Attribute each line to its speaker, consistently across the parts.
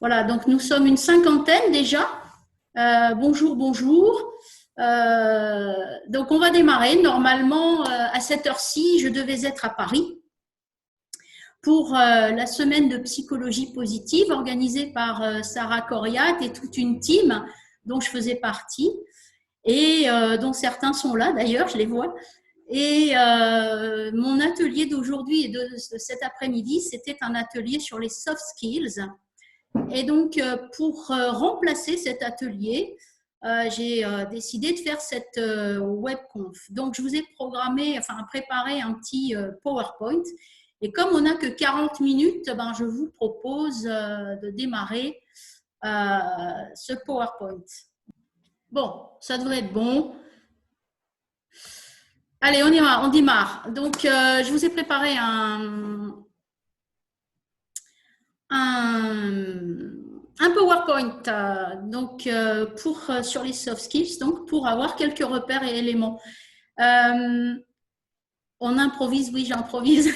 Speaker 1: Voilà, donc nous sommes une cinquantaine déjà. Bonjour, bonjour. Donc on va démarrer. Normalement, à cette heure-ci, je devais être à Paris pour la semaine de psychologie positive organisée par Sarah Coriat et toute une team dont je faisais partie et dont certains sont là d'ailleurs, je les vois. Et mon atelier d'aujourd'hui et de cet après-midi, c'était un atelier sur les soft skills. Et donc, pour remplacer cet atelier, j'ai décidé de faire cette webconf. Donc, je vous ai préparé un petit PowerPoint. Et comme on n'a que 40 minutes, ben, je vous propose de démarrer ce PowerPoint. Bon, ça devrait être bon. Allez, on démarre. Donc, je vous ai préparé un PowerPoint sur les soft skills, donc pour avoir quelques repères et éléments. On improvise, oui, j'improvise.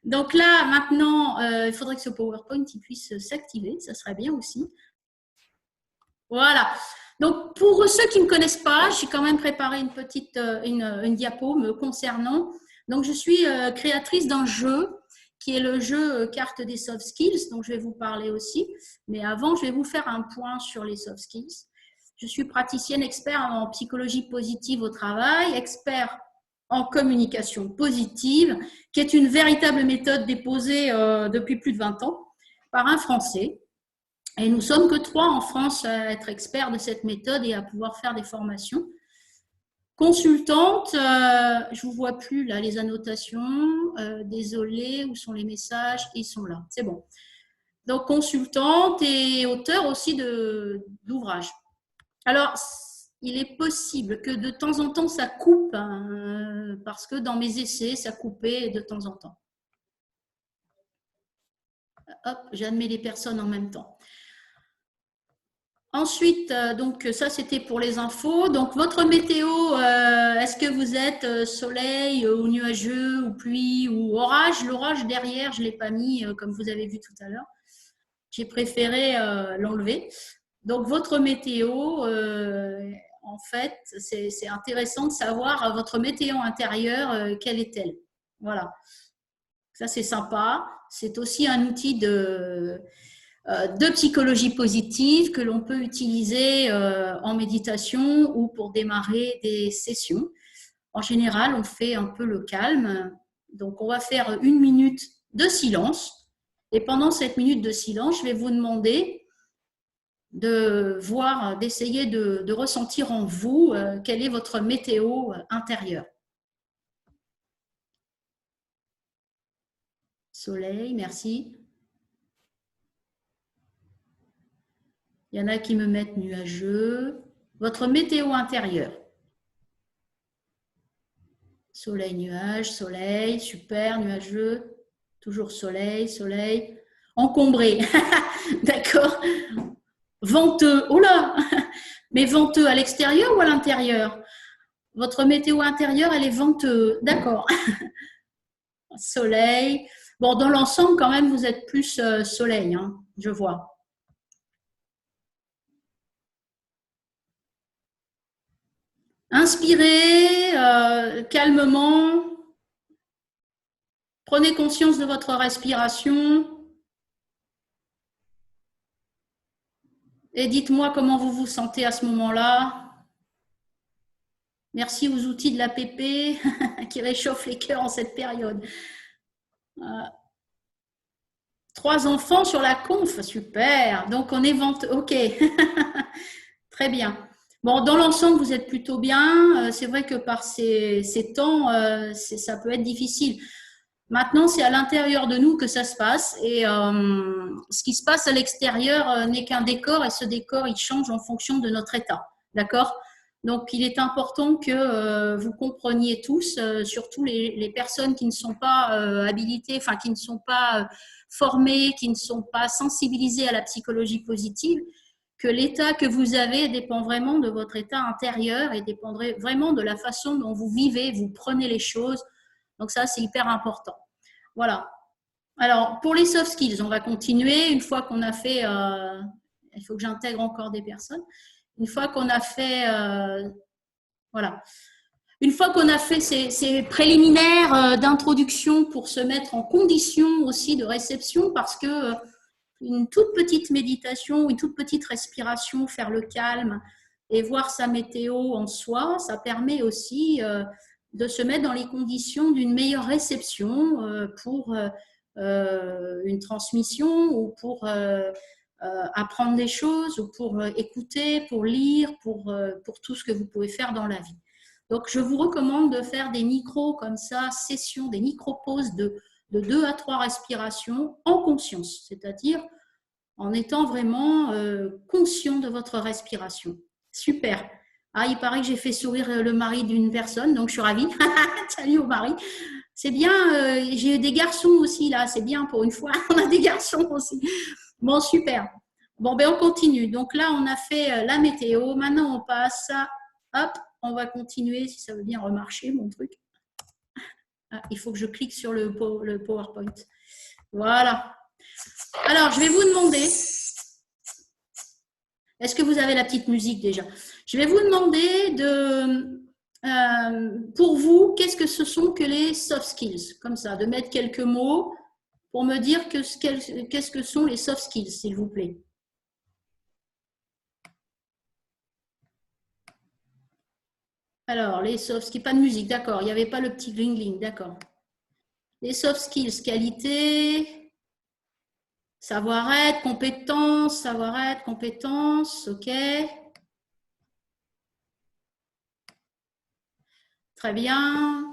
Speaker 1: Donc là, maintenant, il faudrait que ce PowerPoint il puisse s'activer, ça serait bien aussi. Voilà. Donc, pour ceux qui ne me connaissent pas, j'ai quand même préparé une petite une diapo me concernant. Donc, je suis créatrice d'un jeu qui est le jeu carte des soft skills, dont je vais vous parler aussi. Mais avant, je vais vous faire un point sur les soft skills. Je suis praticienne expert en psychologie positive au travail, expert en communication positive, qui est une véritable méthode déposée depuis plus de 20 ans par un Français. Et nous sommes que 3 en France à être experts de cette méthode et à pouvoir faire des formations. Consultante, je ne vous vois plus là les annotations. Désolée, où sont les messages? Ils sont là, c'est bon. Donc consultante et auteur aussi d'ouvrages. Alors, il est possible que de temps en temps ça coupe, hein, parce que dans mes essais, ça coupait de temps en temps. Hop, j'admets les personnes en même temps. Ensuite, donc ça c'était pour les infos. Donc votre météo, est-ce que vous êtes soleil ou nuageux ou pluie ou orage? L'orage derrière, je ne l'ai pas mis comme vous avez vu tout à l'heure. J'ai préféré l'enlever. Donc votre météo, en fait, c'est intéressant de savoir votre météo intérieure, quelle est-elle? Voilà. Ça c'est sympa. C'est aussi un outil de psychologie positive que l'on peut utiliser en méditation ou pour démarrer des sessions. En général, on fait un peu le calme. Donc, on va faire 1 minute de silence. Et pendant cette minute de silence, je vais vous demander d'essayer de ressentir en vous quelle est votre météo intérieure. Soleil, merci. Il y en a qui me mettent nuageux. Votre météo intérieure. Soleil, nuage, soleil, super, nuageux. Toujours soleil, soleil. Encombré. D'accord. Venteux. Oh là. Mais venteux à l'extérieur ou à l'intérieur? Votre météo intérieure, elle est venteuse. D'accord. Soleil. Bon, dans l'ensemble, quand même, vous êtes plus soleil, hein, je vois. Inspirez calmement. Prenez conscience de votre respiration. Et dites-moi comment vous vous sentez à ce moment-là. Merci aux outils de l'APP qui réchauffent les cœurs en cette période. 3 enfants sur la conf, super. Donc on est ok. Très bien. Bon, dans l'ensemble, vous êtes plutôt bien. C'est vrai que par ces temps, ça peut être difficile. Maintenant, c'est à l'intérieur de nous que ça se passe. Et ce qui se passe à l'extérieur n'est qu'un décor. Et ce décor, il change en fonction de notre état. D'accord? Donc, il est important que vous compreniez tous, surtout les personnes qui ne sont pas habilitées, enfin, qui ne sont pas formées, qui ne sont pas sensibilisées à la psychologie positive, que l'état que vous avez dépend vraiment de votre état intérieur et dépendrait vraiment de la façon dont vous vivez, vous prenez les choses. Donc ça, c'est hyper important. Voilà. Alors, pour les soft skills, on va continuer. Une fois qu'on a fait, il faut que j'intègre encore des personnes. Une fois qu'on a fait, voilà. Une fois qu'on a fait ces préliminaires d'introduction pour se mettre en condition aussi de réception, parce que une toute petite méditation, une toute petite respiration, faire le calme et voir sa météo en soi, ça permet aussi de se mettre dans les conditions d'une meilleure réception pour une transmission ou pour apprendre des choses ou pour écouter, pour lire, pour tout ce que vous pouvez faire dans la vie. Donc, je vous recommande de faire des micros comme ça, sessions, des micro-pauses de 2 à 3 respirations en conscience, c'est-à-dire en étant vraiment conscient de votre respiration. Super. Ah, il paraît que j'ai fait sourire le mari d'une personne, donc je suis ravie. Salut au mari. C'est bien, j'ai des garçons aussi là, c'est bien pour une fois, on a des garçons aussi. Bon, super. Bon, ben on continue. Donc là, on a fait la météo. Maintenant, on passe à, hop, on va continuer si ça veut bien remarcher mon truc. Ah, il faut que je clique sur le PowerPoint. Voilà. Alors, je vais vous demander, est-ce que vous avez la petite musique déjà? Je vais vous demander pour vous, qu'est-ce que ce sont que les soft skills? Comme ça, de mettre quelques mots pour me dire qu'est-ce que sont les soft skills, s'il vous plaît. Alors, les soft skills, pas de musique, d'accord. Il n'y avait pas le petit gling-gling, d'accord. Les soft skills, qualité, savoir-être, compétence, ok. Très bien.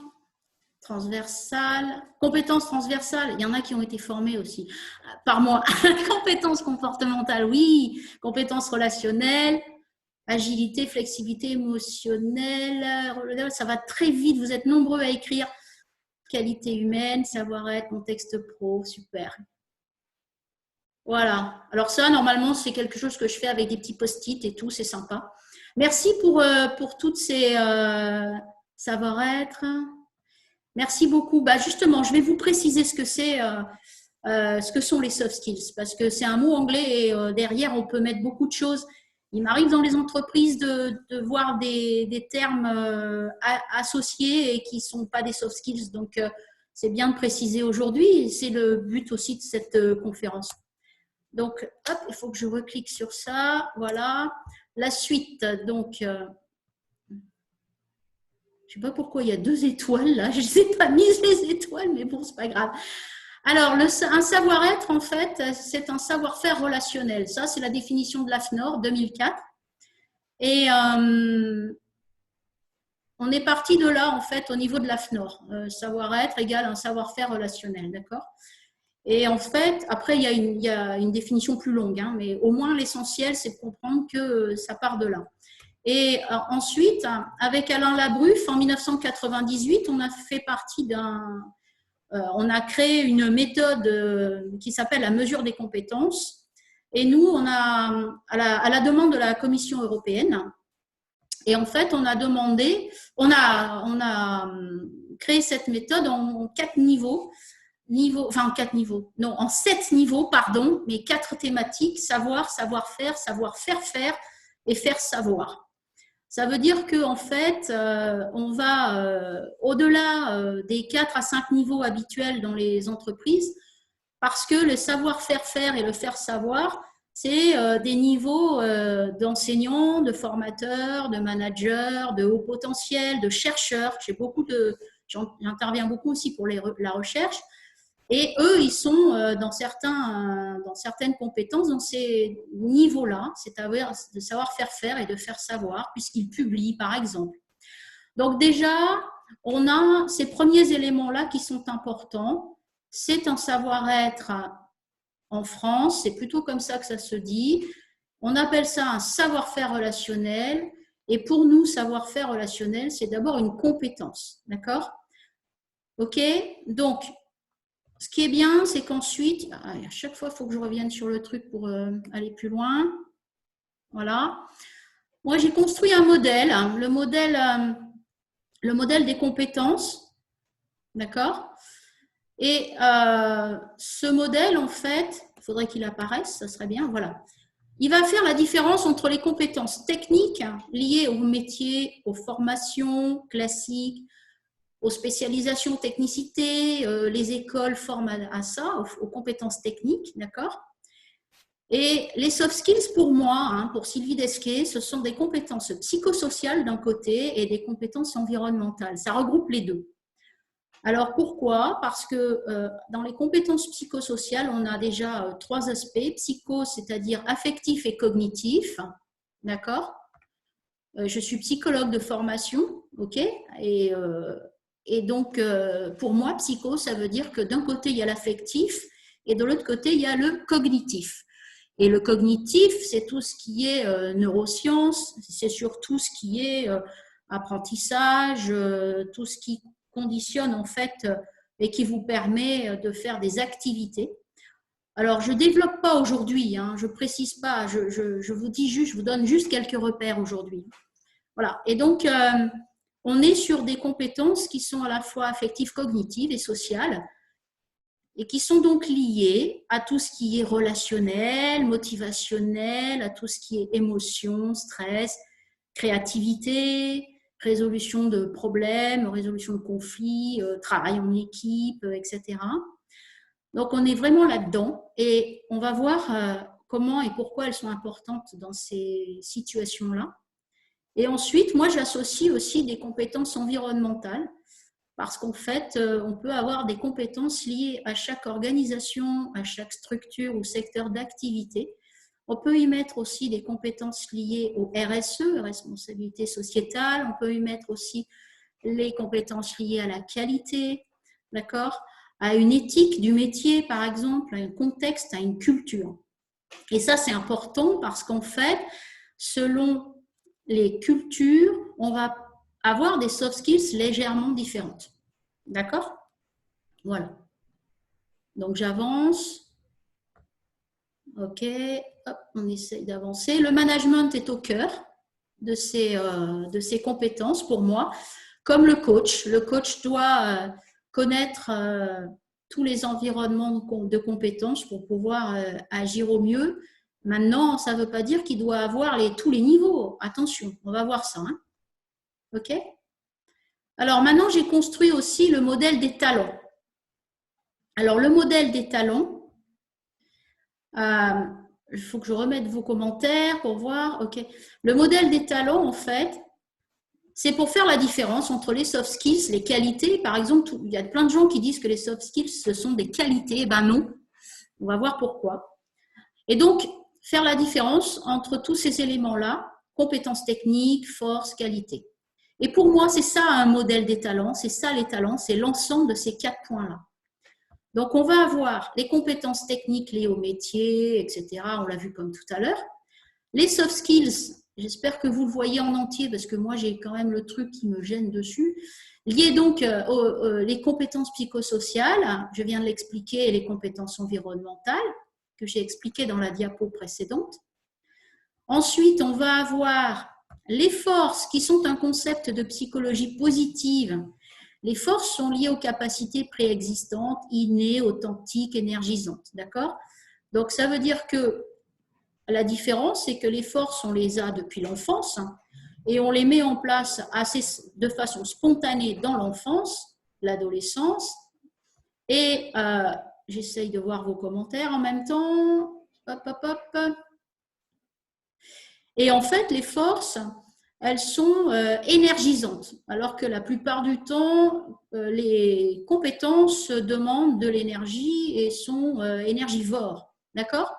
Speaker 1: Transversale. Compétences transversales, il y en a qui ont été formés aussi par moi. Compétences comportementales, oui. Compétences relationnelles. Agilité, flexibilité émotionnelle, ça va très vite, vous êtes nombreux à écrire. Qualité humaine, savoir-être, contexte pro, super. Voilà, alors ça, normalement, c'est quelque chose que je fais avec des petits post-it et tout, c'est sympa. Merci pour toutes ces savoir-être. Merci beaucoup. Bah, justement, je vais vous préciser ce que c'est, ce que sont les soft skills, parce que c'est un mot anglais et derrière, on peut mettre beaucoup de choses. Il m'arrive dans les entreprises de voir des termes associés et qui ne sont pas des soft skills. Donc, c'est bien de préciser aujourd'hui. C'est le but aussi de cette conférence. Donc, hop, il faut que je reclique sur ça. Voilà. La suite, donc, je ne sais pas pourquoi il y a 2 étoiles là. Je ne sais pas mise les étoiles, mais bon, c'est pas grave. Alors, un savoir-être, en fait, c'est un savoir-faire relationnel. Ça, c'est la définition de l'AFNOR 2004. Et on est parti de là, en fait, au niveau de l'AFNOR. Savoir-être égale un savoir-faire relationnel, d'accord? Et en fait, après, il y a une définition plus longue, hein, mais au moins, l'essentiel, c'est de comprendre que ça part de là. Et ensuite, avec Alain Labruffe, en 1998, on a fait partie on a créé une méthode qui s'appelle la mesure des compétences. Et nous, on a, à la demande de la Commission européenne, et en fait, on a créé cette méthode en 4 niveaux. En 7 niveaux, pardon, mais 4 thématiques, savoir, savoir-faire, savoir-faire faire et faire savoir. Ça veut dire qu'en fait, on va au-delà des 4 à 5 niveaux habituels dans les entreprises, parce que le savoir-faire faire et le faire savoir, c'est des niveaux d'enseignants, de formateurs, de managers, de hauts potentiels, de chercheurs. J'interviens beaucoup aussi pour la recherche. Et eux, ils sont dans certaines compétences, dans ces niveaux-là, c'est-à-dire de savoir faire faire et de faire savoir, puisqu'ils publient, par exemple. Donc déjà, on a ces premiers éléments-là qui sont importants. C'est un savoir-être en France, c'est plutôt comme ça que ça se dit. On appelle ça un savoir-faire relationnel. Et pour nous, savoir-faire relationnel, c'est d'abord une compétence. D'accord? OK? Donc, ce qui est bien, c'est qu'ensuite, à chaque fois, il faut que je revienne sur le truc pour aller plus loin. Voilà. Moi, j'ai construit un modèle, hein, le modèle des compétences. D'accord? Et ce modèle, en fait, il faudrait qu'il apparaisse, ça serait bien, voilà. Il va faire la différence entre les compétences techniques liées au métier, aux formations classiques, aux spécialisations technicité, les écoles forment à ça, aux compétences techniques, d'accord? Et les soft skills, pour moi, hein, pour Sylvie Desquet, ce sont des compétences psychosociales d'un côté et des compétences environnementales. Ça regroupe les deux. Alors pourquoi? Parce que dans les compétences psychosociales, on a déjà trois aspects. Psycho, c'est-à-dire affectif et cognitif, d'accord? Je suis psychologue de formation, ok? Et donc, pour moi, psycho, ça veut dire que d'un côté, il y a l'affectif et de l'autre côté, il y a le cognitif. Et le cognitif, c'est tout ce qui est neurosciences, c'est surtout ce qui est apprentissage, tout ce qui conditionne en fait et qui vous permet de faire des activités. Alors, je ne développe pas aujourd'hui, hein, je ne précise pas, je vous dis juste, je vous donne juste quelques repères aujourd'hui. Voilà. Et donc, on est sur des compétences qui sont à la fois affectives, cognitives et sociales, et qui sont donc liées à tout ce qui est relationnel, motivationnel, à tout ce qui est émotion, stress, créativité, résolution de problèmes, résolution de conflits, travail en équipe, etc. Donc, on est vraiment là-dedans et on va voir comment et pourquoi elles sont importantes dans ces situations-là. Et ensuite, moi, j'associe aussi des compétences environnementales parce qu'en fait, on peut avoir des compétences liées à chaque organisation, à chaque structure ou secteur d'activité. On peut y mettre aussi des compétences liées au RSE, responsabilité sociétale. On peut y mettre aussi les compétences liées à la qualité, d'accord, à une éthique du métier, par exemple, à un contexte, à une culture. Et ça, c'est important parce qu'en fait, selon les cultures, on va avoir des soft skills légèrement différentes. D'accord? Voilà. Donc, j'avance. OK. Hop, on essaye d'avancer. Le management est au cœur de ces compétences pour moi. Comme le coach. Le coach doit connaître tous les environnements de compétences pour pouvoir agir au mieux. Maintenant, ça ne veut pas dire qu'il doit avoir tous les niveaux. Attention, on va voir ça. Hein. OK? Alors maintenant, j'ai construit aussi le modèle des talents. Alors, le modèle des talents, il faut que je remette vos commentaires pour voir. OK. Le modèle des talents, en fait, c'est pour faire la différence entre les soft skills, les qualités. Par exemple, il y a plein de gens qui disent que les soft skills, ce sont des qualités. Eh ben non. On va voir pourquoi. Et donc, faire la différence entre tous ces éléments-là, compétences techniques, force, qualité. Et pour moi, c'est ça un modèle des talents, c'est ça les talents, c'est l'ensemble de ces 4 points-là. Donc, on va avoir les compétences techniques liées au métier, etc. On l'a vu comme tout à l'heure. Les soft skills, j'espère que vous le voyez en entier parce que moi, j'ai quand même le truc qui me gêne dessus. Liées donc les compétences psychosociales, je viens de l'expliquer, et les compétences environnementales que j'ai expliquées dans la diapo précédente. Ensuite, on va avoir les forces qui sont un concept de psychologie positive. Les forces sont liées aux capacités préexistantes, innées, authentiques, énergisantes. D'accord? Donc, ça veut dire que la différence, c'est que les forces, on les a depuis l'enfance et on les met en place de façon spontanée dans l'enfance, l'adolescence. Et j'essaye de voir vos commentaires en même temps. Hop, hop, hop. Et en fait, les forces, elles sont énergisantes, alors que la plupart du temps, les compétences demandent de l'énergie et sont énergivores. D'accord?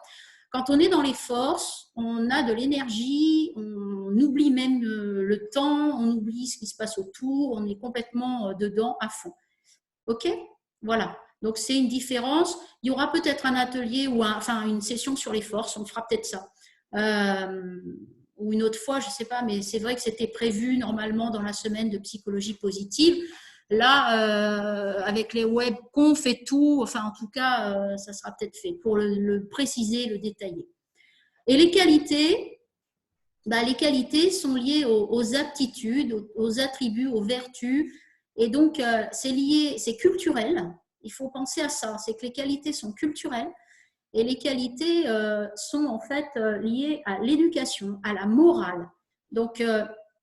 Speaker 1: Quand on est dans les forces, on a de l'énergie, on oublie même le temps, on oublie ce qui se passe autour, on est complètement dedans à fond. OK? Voilà. Donc, c'est une différence. Il y aura peut-être un atelier ou une session sur les forces, on fera peut-être ça. Ou une autre fois, je ne sais pas, mais c'est vrai que c'était prévu normalement dans la semaine de psychologie positive. Là, avec les webconf et tout, enfin en tout cas, ça sera peut-être fait pour le préciser, le détailler. Et les qualités sont liées aux aptitudes, aux attributs, aux vertus. Et donc, c'est lié, c'est culturel Il faut penser à ça. C'est que les qualités sont culturelles et les qualités sont en fait liées à l'éducation, à la morale. Donc,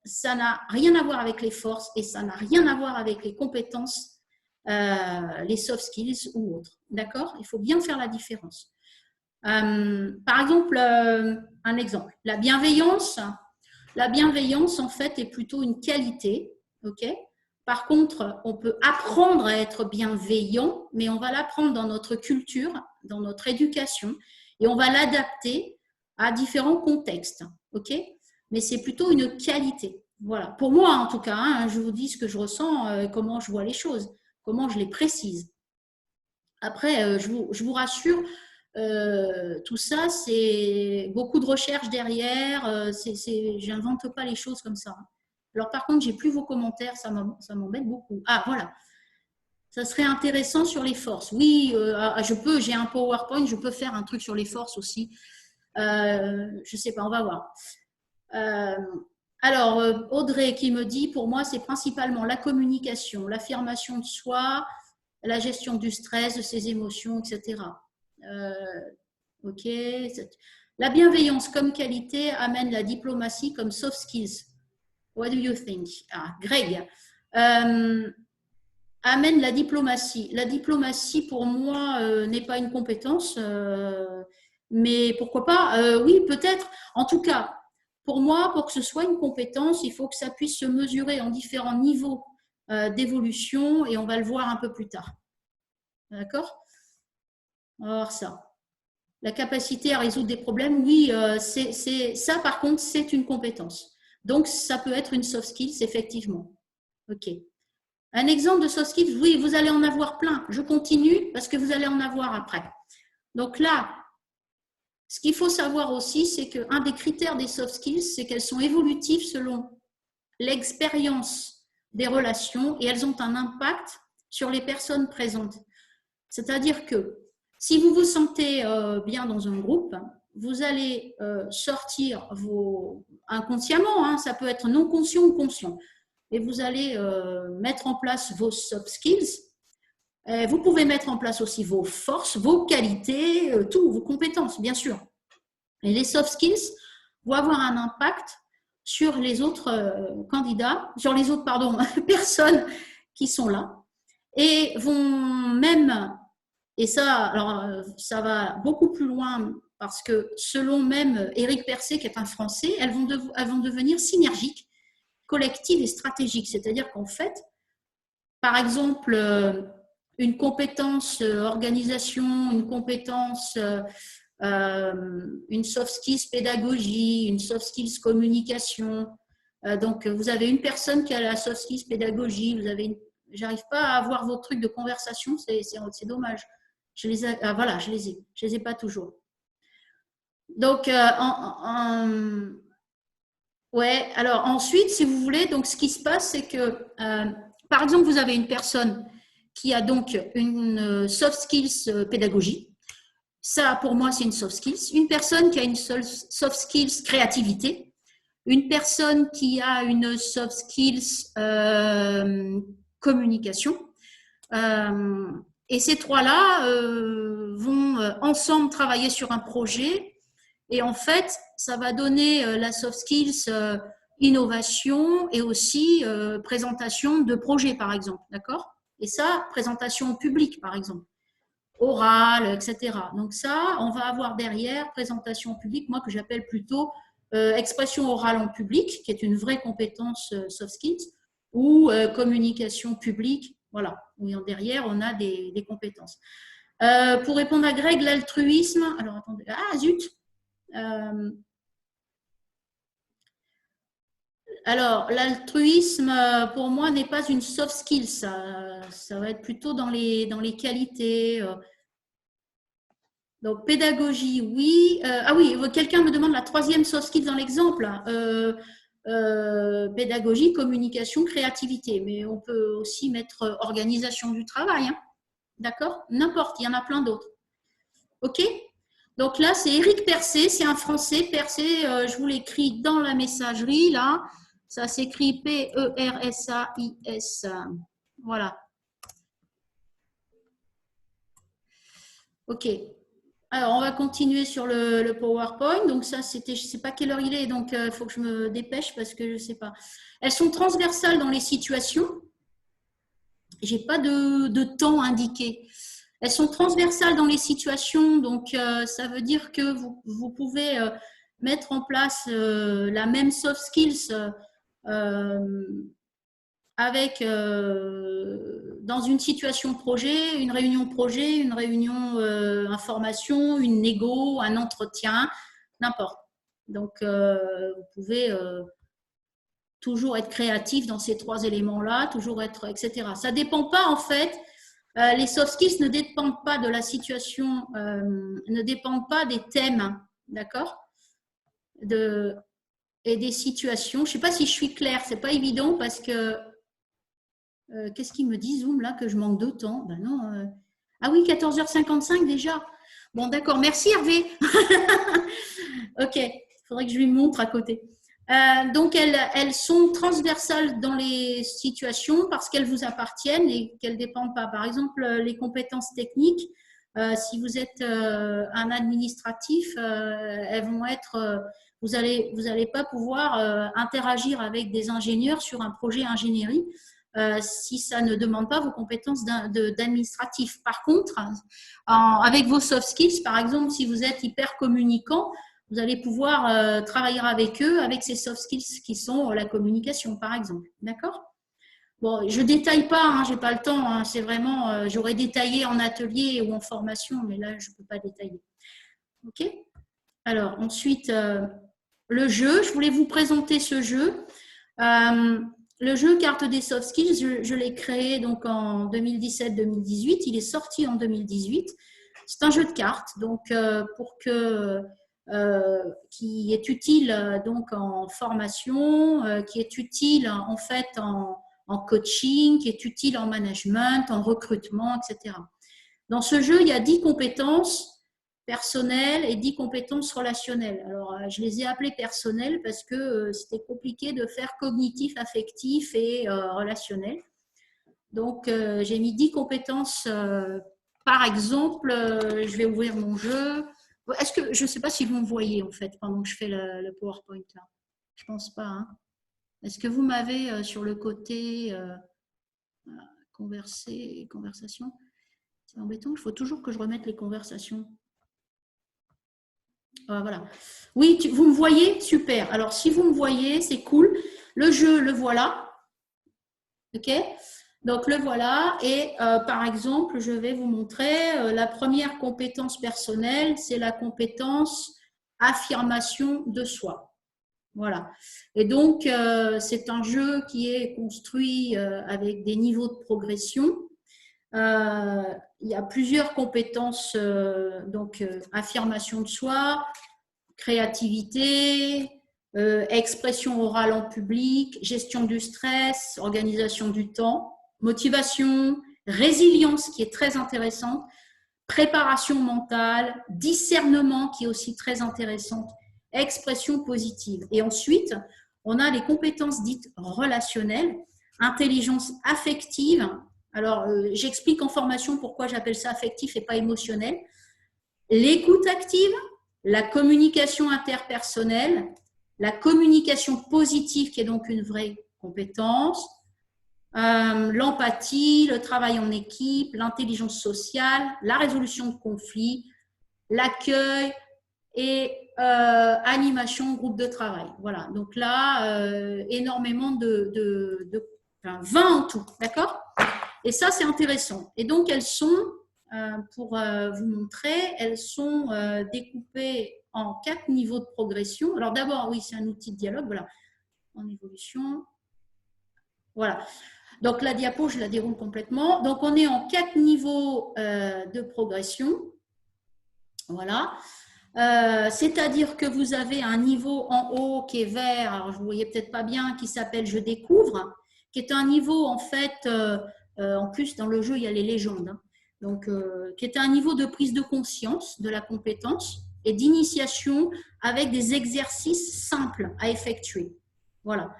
Speaker 1: ça n'a rien à voir avec les forces et ça n'a rien à voir avec les compétences, les soft skills ou autres. D'accord? Il faut bien faire la différence. Par exemple, un exemple, la bienveillance. La bienveillance, en fait, est plutôt une qualité. Ok? Par contre, on peut apprendre à être bienveillant, mais on va l'apprendre dans notre culture, dans notre éducation, et on va l'adapter à différents contextes. Ok? Mais c'est plutôt une qualité. Voilà. Pour moi, en tout cas, hein, je vous dis ce que je ressens, comment je vois les choses, comment je les précise. Après, je vous rassure, tout ça, c'est beaucoup de recherches derrière. Je n'invente pas les choses comme ça. Alors, par contre, j'ai plus vos commentaires, ça m'embête beaucoup. Ah, voilà. Ça serait intéressant sur les forces. Oui, j'ai un PowerPoint, je peux faire un truc sur les forces aussi. Je sais pas, on va voir. Alors, Audrey qui me dit, pour moi, c'est principalement la communication, l'affirmation de soi, la gestion du stress, de ses émotions, etc. Ok. La bienveillance comme qualité amène la diplomatie comme soft skills. What do you think? Ah, Greg. Amène la diplomatie. La diplomatie, pour moi, n'est pas une compétence, mais pourquoi pas? Oui, peut-être. En tout cas, pour moi, pour que ce soit une compétence, il faut que ça puisse se mesurer en différents niveaux d'évolution et on va le voir un peu plus tard. D'accord? On va voir ça. La capacité à résoudre des problèmes, oui, ça par contre, c'est une compétence. Donc, ça peut être une soft skills, effectivement. Ok. Un exemple de soft skills, oui, vous allez en avoir plein. Je continue parce que vous allez en avoir après. Donc là, ce qu'il faut savoir aussi, c'est qu'un des critères des soft skills, c'est qu'elles sont évolutives selon l'expérience des relations et elles ont un impact sur les personnes présentes. C'est-à-dire que si vous vous sentez bien dans un groupe, vous allez sortir inconsciemment, hein, ça peut être non conscient ou conscient, et vous allez mettre en place vos soft skills. Vous pouvez mettre en place aussi vos forces, vos qualités, vos compétences, bien sûr. Et les soft skills vont avoir un impact sur les autres candidats, sur les autres personnes qui sont là, et vont même, et ça, alors ça va beaucoup plus loin parce que selon même Éric Persé, qui est un Français, elles vont devenir synergiques, collectives et stratégiques. C'est-à-dire qu'en fait, par exemple, une compétence organisation, une compétence, une soft skills pédagogie, une soft skills communication. Donc, vous avez une personne qui a la soft skills pédagogie, j'arrive pas à avoir vos trucs de conversation, c'est dommage. Je les ai pas toujours. Donc, ouais, alors ensuite, si vous voulez, donc ce qui se passe, c'est que, par exemple, vous avez une personne qui a donc une soft skills pédagogie. Ça, pour moi, c'est une soft skills. Une personne qui a une soft skills créativité. Une personne qui a une soft skills communication. Et ces trois-là vont ensemble travailler sur un projet. Et en fait, ça va donner la soft skills innovation et aussi présentation de projet, par exemple. D'accord? Et ça, présentation au public, par exemple. Orale, etc. Donc ça, on va avoir derrière présentation au public, moi que j'appelle plutôt expression orale en public, qui est une vraie compétence soft skills, ou communication publique, voilà, où derrière on a des compétences. Pour répondre à Greg, l'altruisme, alors attendez, ah zut, alors l'altruisme pour moi n'est pas une soft skill, ça va être plutôt dans les qualités. Donc, pédagogie, oui. Ah oui, quelqu'un me demande la troisième soft skill dans l'exemple. Pédagogie, communication, créativité. Mais on peut aussi mettre organisation du travail. Hein. D'accord? N'importe, il y en a plein d'autres. OK? Donc là, c'est Éric Persé, c'est un Français. Persé, je vous l'écris dans la messagerie, là. Ça s'écrit P-E-R-S-A-I-S. Voilà. Ok. Alors, on va continuer sur le PowerPoint. Donc, ça, c'était, je ne sais pas quelle heure il est, donc il faut que je me dépêche parce que je ne sais pas. Elles sont transversales dans les situations. Je n'ai pas de temps indiqué. Elles sont transversales dans les situations, donc ça veut dire que vous pouvez mettre en place la même soft skills avec dans une situation projet, une réunion information, une négo, un entretien, n'importe. Donc vous pouvez toujours être créatif dans ces trois éléments-là, toujours être, etc. Ça ne dépend pas en fait. Les soft skills ne dépendent pas de la situation, ne dépendent pas des thèmes, d'accord, et des situations. Je ne sais pas si je suis claire, c'est pas évident parce que qu'est-ce qu'il me dit Zoom là que je manque de temps? Ben non. Ah oui, 14h55 déjà. Bon, d'accord. Merci Hervé. Ok, il faudrait que je lui montre à côté. Donc, elles sont transversales dans les situations parce qu'elles vous appartiennent et qu'elles ne dépendent pas. Par exemple, les compétences techniques, si vous êtes un administratif, elles vont être, vous allez pas pouvoir interagir avec des ingénieurs sur un projet ingénierie si ça ne demande pas vos compétences d'administratif. Par contre, avec vos soft skills, par exemple, si vous êtes hyper communicant, vous allez pouvoir travailler avec eux, avec ces soft skills qui sont la communication, par exemple. D'accord? Bon, je ne détaille pas, hein, je n'ai pas le temps. Hein, c'est vraiment, j'aurais détaillé en atelier ou en formation, mais là, je ne peux pas détailler. OK? Alors, ensuite, le jeu. Je voulais vous présenter ce jeu. Le jeu Carte des soft skills, je l'ai créé donc en 2017-2018. Il est sorti en 2018. C'est un jeu de cartes, donc pour que qui est utile donc en formation, qui est utile en fait en coaching, qui est utile en management, en recrutement, etc. Dans ce jeu, il y a 10 compétences personnelles et 10 compétences relationnelles. Alors, je les ai appelées personnelles parce que c'était compliqué de faire cognitif, affectif et relationnel. Donc, j'ai mis 10 compétences. Par exemple, je vais ouvrir mon jeu. Est-ce que je ne sais pas si vous me voyez en fait pendant que je fais le PowerPoint là. Je pense pas. Hein. Est-ce que vous m'avez sur le côté conversation? C'est embêtant. Il faut toujours que je remette les conversations. Voilà. Oui, vous me voyez? Super. Alors, si vous me voyez, c'est cool. Le jeu, le voilà. OK? Donc, le voilà. Et par exemple, je vais vous montrer la première compétence personnelle, c'est la compétence affirmation de soi. Voilà. Et donc, c'est un jeu qui est construit avec des niveaux de progression. Il y a plusieurs compétences, donc affirmation de soi, créativité, expression orale en public, gestion du stress, organisation du temps, motivation, résilience qui est très intéressante, préparation mentale, discernement qui est aussi très intéressante, expression positive. Et ensuite, on a les compétences dites relationnelles, intelligence affective. Alors, j'explique en formation pourquoi j'appelle ça affectif et pas émotionnel. L'écoute active, la communication interpersonnelle, la communication positive qui est donc une vraie compétence, l'empathie, le travail en équipe, l'intelligence sociale, la résolution de conflits, l'accueil et animation, groupe de travail. Voilà, donc là, énormément enfin, 20 en tout, d'accord? Et ça, c'est intéressant. Et donc, elles sont, pour vous montrer, elles sont découpées en 4 niveaux de progression. Alors d'abord, oui, c'est un outil de dialogue, voilà, en évolution. Voilà. Donc la diapo, je la déroule complètement. Donc on est en 4 niveaux de progression. Voilà. C'est-à-dire que vous avez un niveau en haut qui est vert, alors je ne voyais peut-être pas bien, qui s'appelle Je découvre, qui est un niveau en fait, en plus dans le jeu il y a les légendes, hein, donc qui est un niveau de prise de conscience de la compétence et d'initiation avec des exercices simples à effectuer. Voilà.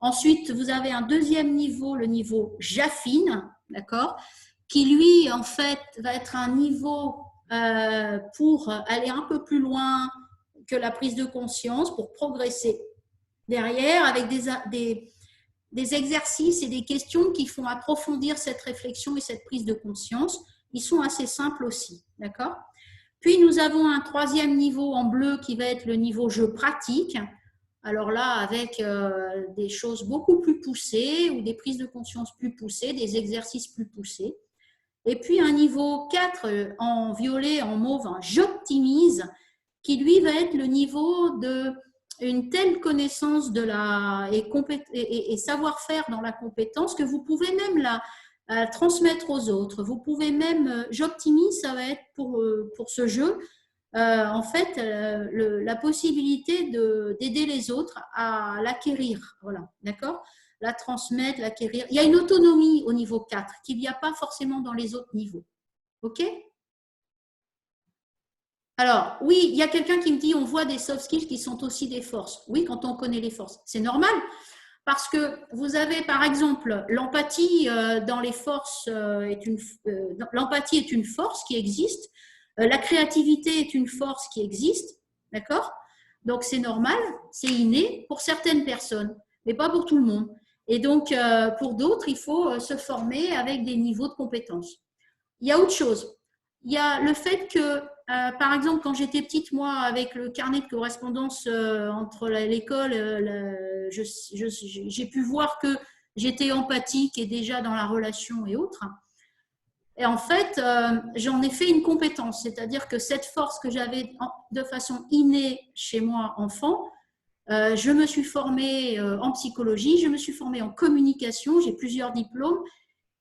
Speaker 1: Ensuite, vous avez un deuxième niveau, le niveau J'affine, d'accord, qui lui en fait va être un niveau pour aller un peu plus loin que la prise de conscience, pour progresser derrière avec des exercices et des questions qui font approfondir cette réflexion et cette prise de conscience. Ils sont assez simples aussi, d'accord? Puis nous avons un troisième niveau en bleu qui va être le niveau je pratique. Alors là, avec des choses beaucoup plus poussées ou des prises de conscience plus poussées, des exercices plus poussés. Et puis un niveau 4 en violet, en mauve, j'optimise, qui lui va être le niveau de une telle connaissance de et savoir-faire dans la compétence que vous pouvez même la transmettre aux autres. Vous pouvez même, j'optimise, ça va être pour ce jeu, en fait, la possibilité d'aider les autres à l'acquérir. Voilà, d'accord? La transmettre, l'acquérir. Il y a une autonomie au niveau 4 qu'il n'y a pas forcément dans les autres niveaux. OK? Alors, oui, il y a quelqu'un qui me dit on voit des soft skills qui sont aussi des forces. Oui, quand on connaît les forces. C'est normal parce que vous avez, par exemple, l'empathie dans les forces l'empathie est une force qui existe. La créativité est une force qui existe. D'accord? Donc, c'est normal, c'est inné pour certaines personnes, mais pas pour tout le monde. Et donc, pour d'autres, il faut se former avec des niveaux de compétences. Il y a autre chose. Il y a le fait que, par exemple, quand j'étais petite, moi, avec le carnet de correspondance entre l'école, j'ai pu voir que j'étais empathique et déjà dans la relation et autres. Et en fait, j'en ai fait une compétence, c'est-à-dire que cette force que j'avais de façon innée chez moi, enfant, je me suis formée en psychologie, je me suis formée en communication, j'ai plusieurs diplômes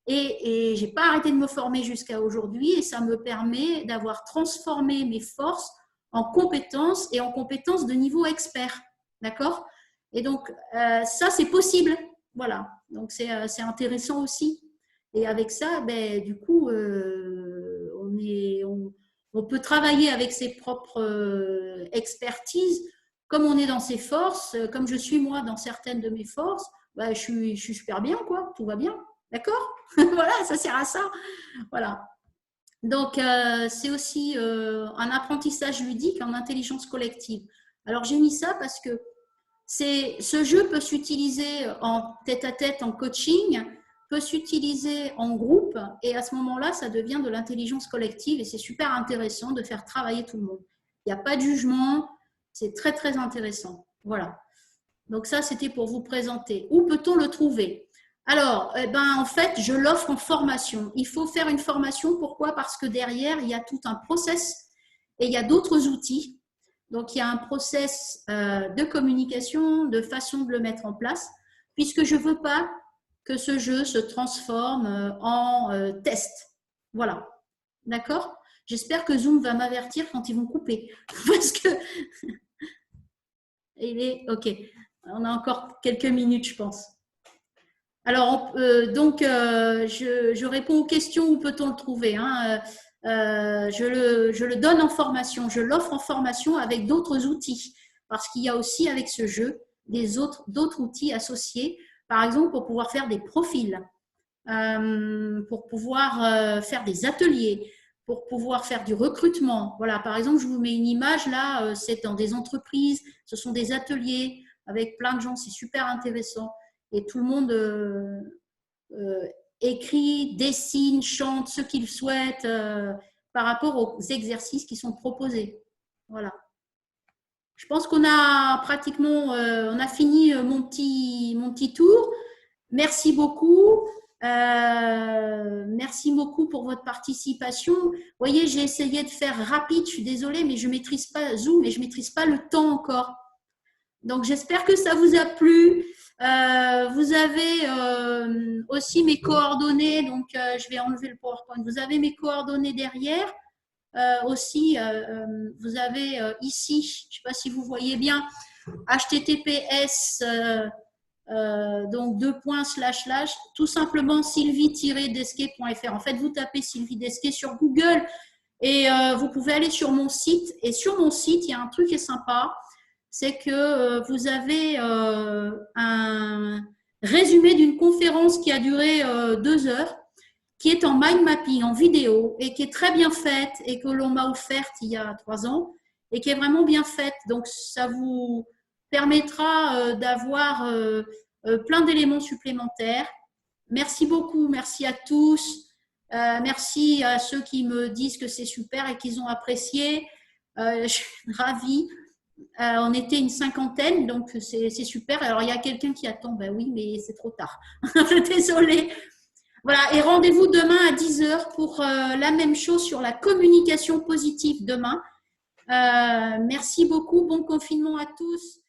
Speaker 1: et je n'ai pas arrêté de me former jusqu'à aujourd'hui et ça me permet d'avoir transformé mes forces en compétences et en compétences de niveau expert. D'accord? Et donc, ça, c'est possible. Voilà. Donc, c'est intéressant aussi. Et avec ça, ben, du coup, on peut travailler avec ses propres expertises. Comme on est dans ses forces, comme je suis moi dans certaines de mes forces, ben, je suis super bien, quoi. Tout va bien. D'accord? Voilà, ça sert à ça. Voilà. Donc, c'est aussi un apprentissage ludique en intelligence collective. Alors, j'ai mis ça parce que ce jeu peut s'utiliser en tête-à-tête, en coaching, peut s'utiliser en groupe, et à ce moment-là, ça devient de l'intelligence collective, et c'est super intéressant de faire travailler tout le monde. Il n'y a pas de jugement, c'est très, très intéressant. Voilà. Donc ça, c'était pour vous présenter. Où peut-on le trouver? Alors, en fait, je l'offre en formation. Il faut faire une formation. Pourquoi? Parce que derrière, il y a tout un process et il y a d'autres outils. Donc, il y a un process de communication, de façon de le mettre en place, puisque je ne veux pas que ce jeu se transforme en test. Voilà. D'accord? J'espère que Zoom va m'avertir quand ils vont couper. Parce que il est OK. On a encore quelques minutes, je pense. Alors, je réponds aux questions. Où peut-on le trouver, hein? Je le donne en formation. Je l'offre en formation avec d'autres outils. Parce qu'il y a aussi avec ce jeu d'autres outils associés. Par exemple, pour pouvoir faire des profils, pour pouvoir faire des ateliers, pour pouvoir faire du recrutement. Voilà, par exemple, je vous mets une image là, c'est dans des entreprises, ce sont des ateliers avec plein de gens, c'est super intéressant. Et tout le monde écrit, dessine, chante ce qu'il souhaite par rapport aux exercices qui sont proposés. Voilà. Je pense qu'on a pratiquement on a fini mon petit tour. Merci beaucoup. Merci beaucoup pour votre participation. Vous voyez, j'ai essayé de faire rapide. Je suis désolée, mais je ne maîtrise pas Zoom et je ne maîtrise pas le temps encore. Donc, j'espère que ça vous a plu. Vous avez aussi mes coordonnées. Donc, je vais enlever le PowerPoint. Vous avez mes coordonnées derrière. Aussi, vous avez ici, je ne sais pas si vous voyez bien, https donc tout simplement sylvie-desquet.fr. En fait, vous tapez Sylvie Desquet sur Google et vous pouvez aller sur mon site. Et sur mon site, il y a un truc qui est sympa, c'est que vous avez un résumé d'une conférence qui a duré 2 heures. qui est en mind mapping, en vidéo, et qui est très bien faite, et que l'on m'a offerte il y a 3 ans, et qui est vraiment bien faite. Donc, ça vous permettra d'avoir plein d'éléments supplémentaires. Merci beaucoup, merci à tous. Merci à ceux qui me disent que c'est super et qu'ils ont apprécié. Je suis ravie. On était une 50aine, donc c'est super. Alors, il y a quelqu'un qui attend. Ben oui, mais c'est trop tard. Désolée. Voilà, et rendez-vous demain à 10h pour la même chose sur la communication positive demain. Merci beaucoup. Bon confinement à tous.